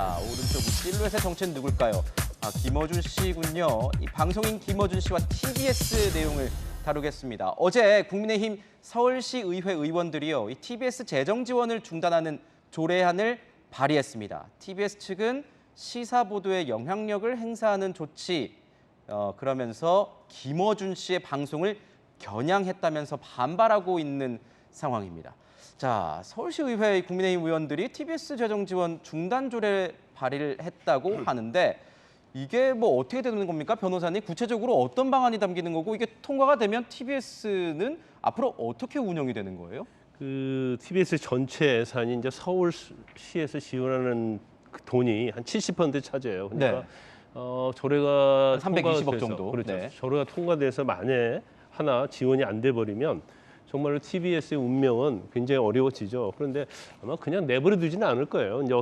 자, 오른쪽 실루엣의 정체는 누굴까요? 김어준 씨군요. 이 방송인 김어준 씨와 TBS 내용을 다루겠습니다. 어제 국민의힘 서울시 의회 의원들이요, 이 TBS 재정 지원을 중단하는 조례안을 발의했습니다. TBS 측은 시사 보도에 영향력을 행사하는 조치, 그러면서 김어준 씨의 방송을 겨냥했다면서 반발하고 있는 상황입니다. 자, 서울시 의회 국민의힘 의원들이 TBS 재정 지원 중단 조례 발의를 했다고 하는데 이게 뭐 어떻게 되는 겁니까? 변호사님, 구체적으로 어떤 방안이 담기는 거고 이게 통과가 되면 TBS는 앞으로 어떻게 운영이 되는 거예요? 그 TBS 전체 예산이 이제 서울시에서 지원하는 그 돈이 한 70% 차지해요. 그러니까 조례가 320억 통과돼서, 정도. 그렇죠. 네. 조례가 통과돼서 만에 하나 지원이 안 돼 버리면 정말로 TBS의 운명은 굉장히 어려워지죠. 그런데 아마 그냥 내버려 두지는 않을 거예요. 이제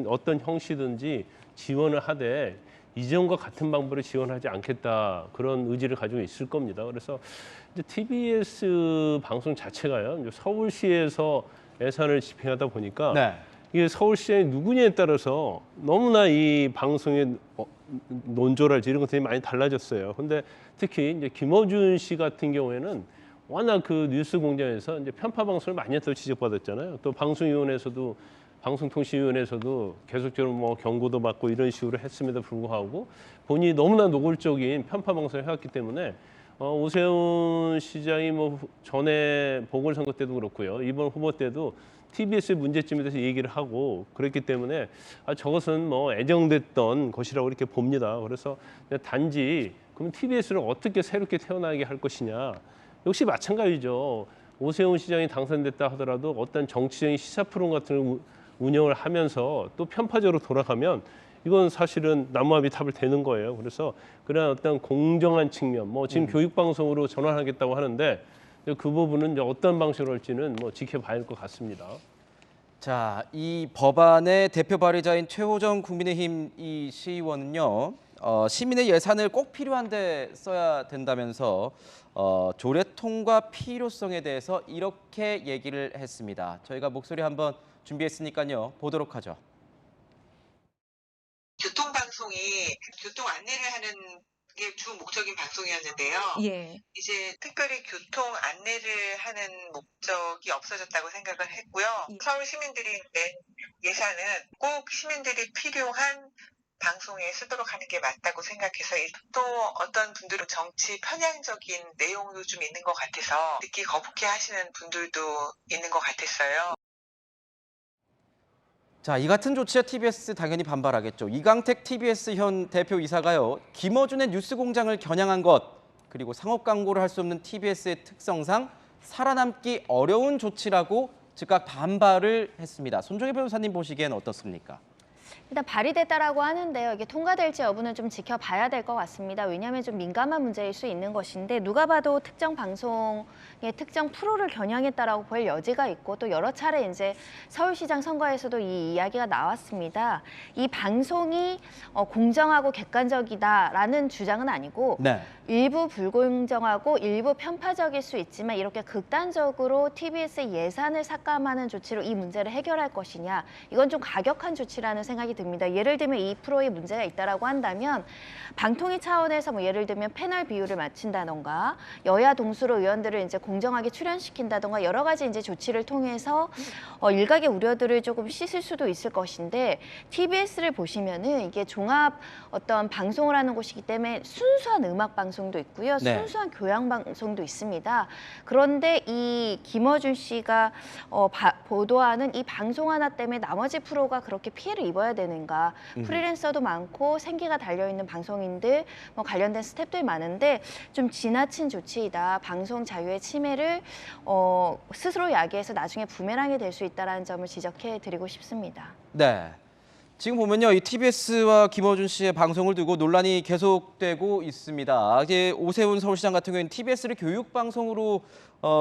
어떤 형식이든지 지원을 하되 이전과 같은 방법으로 지원하지 않겠다, 그런 의지를 가지고 있을 겁니다. 그래서 이제 TBS 방송 자체가요, 이제 서울시에서 예산을 집행하다 보니까 네. 이게 서울시장이 누구냐에 따라서 너무나 이 방송의 논조랄지 이런 것들이 많이 달라졌어요. 근데 특히 이제 김어준 씨 같은 경우에는 워낙 그 뉴스 공장에서 이제 편파 방송을 많이 했다고 지적받았잖아요. 또 방송통신위원회에서도 계속적으로 뭐 경고도 받고 이런 식으로 했음에도 불구하고 본인이 너무나 노골적인 편파 방송을 해왔기 때문에 오세훈 시장이 뭐 전에 보궐선거 때도 그렇고요, 이번 후보 때도 TBS의 문제점에 대해서 얘기를 하고 그랬기 때문에 저것은 뭐 애정됐던 것이라고 이렇게 봅니다. 그래서 단지 그럼 TBS를 어떻게 새롭게 태어나게 할 것이냐, 역시 마찬가지죠. 오세훈 시장이 당선됐다 하더라도 어떤 정치적인 시사 프로그램 같은 걸 운영을 하면서 또 편파적으로 돌아가면 이건 사실은 나무아비 탑을 되는 거예요. 그래서 그런 어떤 공정한 측면, 뭐 지금 교육방송으로 전환하겠다고 하는데 그 부분은 이제 어떤 방식으로 할지는 뭐 지켜봐야 할 것 같습니다. 자, 이 법안의 대표 발의자인 최호정 국민의힘 이 시의원은요, 시민의 예산을 꼭 필요한데 써야 된다면서 조례 통과 필요성에 대해서 이렇게 얘기를 했습니다. 저희가 목소리 한번 준비했으니까요, 보도록 하죠. 교통방송이 교통 안내를 하는 게 주 목적인 방송이었는데요. 예. 이제 특별히 교통 안내를 하는 목적이 없어졌다고 생각을 했고요. 예. 서울 시민들이 낸 예산은 꼭 시민들이 필요한 방송에 쓰도록 하는 게 맞다고 생각해서, 또 어떤 분들은 정치 편향적인 내용도 좀 있는 것 같아서 듣기 거북해 하시는 분들도 있는 것 같았어요. 자, 이 같은 조치에 TBS 당연히 반발하겠죠. 이강택 TBS 현 대표이사가요, 김어준의 뉴스공장을 겨냥한 것, 그리고 상업 광고를 할 수 없는 TBS의 특성상 살아남기 어려운 조치라고 즉각 반발을 했습니다. 손정혜 변호사님 보시기엔 어떻습니까? 일단 발의됐다라고 하는데요. 이게 통과될지 여부는 좀 지켜봐야 될 것 같습니다. 왜냐하면 좀 민감한 문제일 수 있는 것인데, 누가 봐도 특정 방송의 특정 프로를 겨냥했다라고 볼 여지가 있고, 또 여러 차례 이제 서울시장 선거에서도 이 이야기가 나왔습니다. 이 방송이 공정하고 객관적이다라는 주장은 아니고, 네. 일부 불공정하고 일부 편파적일 수 있지만 이렇게 극단적으로 TBS의 예산을 삭감하는 조치로 이 문제를 해결할 것이냐, 이건 좀 가격한 조치라는 생각이 듭니다. 예를 들면 2%의 문제가 있다라고 한다면 방통위 차원에서 뭐 예를 들면 패널 비율을 맞춘다던가 여야 동수로 의원들을 이제 공정하게 출연시킨다던가 여러 가지 이제 조치를 통해서 일각의 우려들을 조금 씻을 수도 있을 것인데, TBS를 보시면은 이게 종합 어떤 방송을 하는 곳이기 때문에 순수한 음악 방송도 있고요, 네. 순수한 교양 방송도 있습니다. 그런데 이 김어준 씨가 보도하는 이 방송 하나 때문에 나머지 프로가 그렇게 피해를 입어야 되는가? 프리랜서도 많고 생계가 달려있는 방송인들, 뭐 관련된 스태프들 많은데 좀 지나친 조치이다. 방송 자유의 침해를 스스로 야기해서 나중에 부메랑이 될 수 있다는 점을 지적해드리고 싶습니다. 네. 지금 보면요, 이 TBS와 김어준 씨의 방송을 두고 논란이 계속되고 있습니다. 이제 오세훈 서울시장 같은 경우에는 TBS를 교육방송으로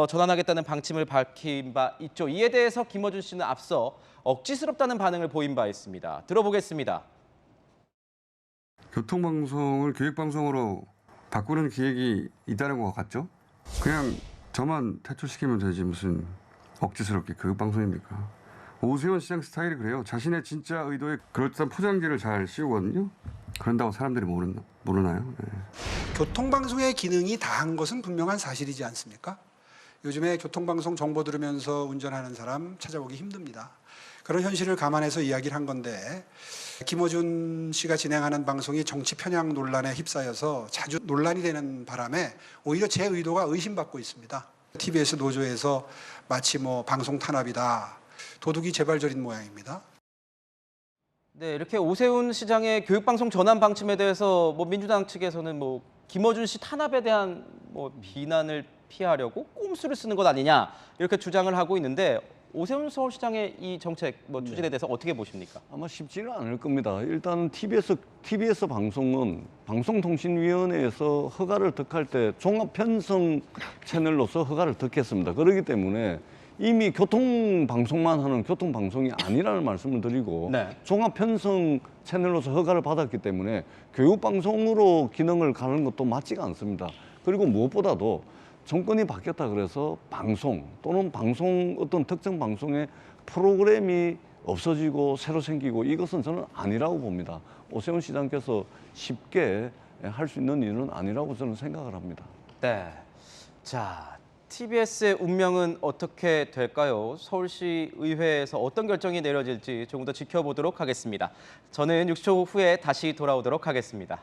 전환하겠다는 방침을 밝힌 바 있죠. 이에 대해서 김어준 씨는 앞서 억지스럽다는 반응을 보인 바 있습니다. 들어보겠습니다. 교통방송을 교육방송으로 바꾸는 기획이 있다는 것 같죠? 그냥 저만 퇴출시키면 되지 무슨 억지스럽게 교육방송입니까? 오세훈 시장 스타일이 그래요. 자신의 진짜 의도에 그럴듯한 포장지를 잘 씌우거든요. 그런다고 사람들이 모르나요? 네. 교통방송의 기능이 다한 것은 분명한 사실이지 않습니까? 요즘에 교통방송 정보 들으면서 운전하는 사람 찾아보기 힘듭니다. 그런 현실을 감안해서 이야기를 한 건데 김어준 씨가 진행하는 방송이 정치 편향 논란에 휩싸여서 자주 논란이 되는 바람에 오히려 제 의도가 의심받고 있습니다. TBS 노조에서 마치 뭐 방송 탄압이다, 도둑이 재발절인 모양입니다. 네, 이렇게 오세훈 시장의 교육방송 전환 방침에 대해서 뭐 민주당 측에서는 뭐 김어준 씨 탄압에 대한 뭐 비난을 피하려고 꼼수를 쓰는 것 아니냐 이렇게 주장을 하고 있는데 오세훈 서울시장의 이 정책 뭐 추진에 대해서 어떻게 보십니까? 아마 쉽지는 않을 겁니다. 일단 TBS 방송은 방송통신위원회에서 허가를 득할 때 종합편성 채널로서 허가를 득했습니다. 그렇기 때문에 이미 교통방송만 하는 교통방송이 아니라는 말씀을 드리고 네. 종합편성 채널로서 허가를 받았기 때문에 교육방송으로 기능을 가는 것도 맞지가 않습니다. 그리고 무엇보다도 정권이 바뀌었다 그래서 방송 또는 어떤 특정 방송의 프로그램이 없어지고 새로 생기고 이것은 저는 아니라고 봅니다. 오세훈 시장께서 쉽게 할 수 있는 일은 아니라고 저는 생각을 합니다. 네. 자, TBS의 운명은 어떻게 될까요? 서울시 의회에서 어떤 결정이 내려질지 조금 더 지켜보도록 하겠습니다. 저는 6초 후에 다시 돌아오도록 하겠습니다.